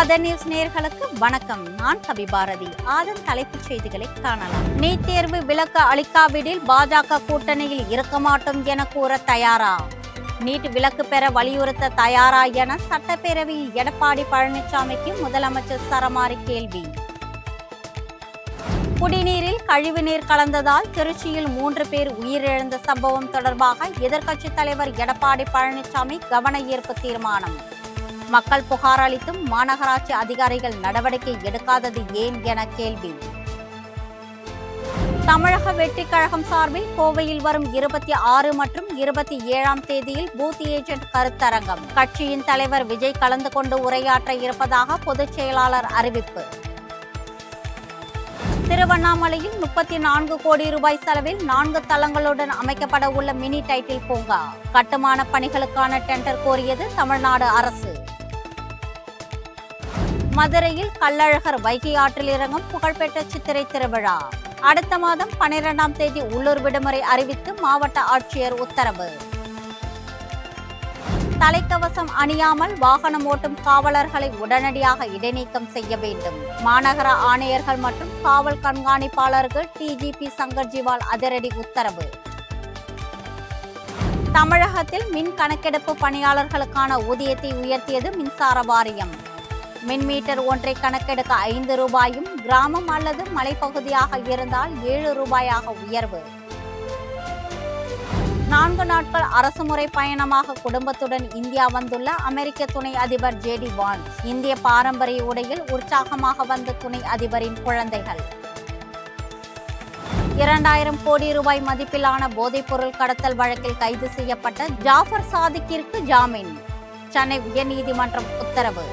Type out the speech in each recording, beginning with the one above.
ஆதன் news நேயர்களுக்கு வணக்கம். நான் கவிபாரதி. ஆதன் தலைப்புச் செய்திகளை காணலாம். நீட் தேர்வு விலக்கு அளிக்காவிடில் பாஜக கூட்டணியில் இருக்க மாட்டோம் என கூற தயாரா? நீட் விலக்கு பெற வலியுறுத்த தயாரா என சட்டப்பேரவையில் எடப்பாடி பழனிசாமிக்கு முதலமைச்சர் சரமாரி கேள்வி. குடிநீரில் கழிவுநீர் கலந்ததால் திருச்சியில் 3 பேர் உயிரிழந்த சம்பவம் தொடர்பாக எதிர்க்கட்சித் தலைவர் எடப்பாடி பழனிசாமி கவன ஈர்ப்பு தீர்மானம். மக்கள் புகார் அளித்தும் மாநகராட்சி அதிகாரிகள் நடவடிக்கை எடுக்காதது ஏன் என கேள்வி. தமிழக வெற்றிக் கழகம் சார்பில் கோவையில் வரும் 26 மற்றும் 27ஆம் தேதியில் பூத் ஏஜென்ட் கருத்தரங்கம். கட்சியின் தலைவர் விஜய் கலந்து கொண்டு உரையாற்ற இருப்பதாக பொதுச் செயலாளர் அறிவிப்பு. திருவண்ணாமலையில் 34 கோடி ரூபாய் செலவில் 4 தளங்களுடன் அமைக்கப்பட உள்ள மினி டைட்டில் பூங்கா. கட்டுமான பணிகளுக்கான டெண்டர் கோரியது தமிழ்நாடு அரசு. மதுரையில் கள்ளழகர் வைகை ஆற்றில் இறங்கும் புகழ்பெற்ற சித்திரை திருவிழா. அடுத்த மாதம் 12ஆம் தேதி உள்ளூர் விடுமுறை அறிவித்து மாவட்ட ஆட்சியர் உத்தரவு. தலைக்கவசம் அணியாமல் வாகனம் ஓட்டும் காவலர்களை உடனடியாக இடைநீக்கம் செய்ய வேண்டும். மாநகர ஆணையர்கள் மற்றும் காவல் கண்காணிப்பாளர்கள் டிஜிபி சங்கர் ஜிவால் அதிரடி உத்தரவு. தமிழகத்தில் மின் கணக்கெடுப்பு பணியாளர்களுக்கான ஊதியத்தை உயர்த்தியது மின்சார வாரியம். மின் மீட்டர் ஒன்றை கணக்கெடுக்க 5 ரூபாயும், கிராமம் அல்லது மலைப்பகுதியாக இருந்தால் 7 ரூபாயாக உயர்வு. 4 நாட்கள் அரசுமுறை பயணமாக குடும்பத்துடன் இந்தியா வந்துள்ள அமெரிக்க துணை அதிபர் JD வான்ஸ். இந்திய பாரம்பரிய உடையில் உற்சாகமாக வந்த துணை அதிபரின் குழந்தைகள். 2000 கோடி ரூபாய் மதிப்பிலான போதைப்பொருள் கடத்தல் வழக்கில் கைது செய்யப்பட்ட ஜாஃபர் சாதிக்கிற்கு ஜாமீன். சென்னை உயர்நீதிமன்றம் உத்தரவு.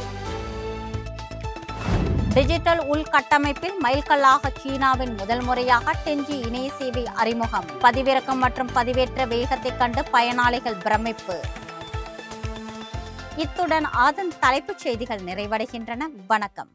டிஜிட்டல் உள்கட்டமைப்பில் மைல்கல்லாக சீனாவின் முதல் முறையாக 10G இணைய சேவை அறிமுகம். பதிவிறக்கம் மற்றும் பதிவேற்ற வேகத்தை கண்டு பயனாளிகள் பிரமிப்பு. இத்துடன் ஆதன் தலைப்புச் செய்திகள் நிறைவடைகின்றன. வணக்கம்.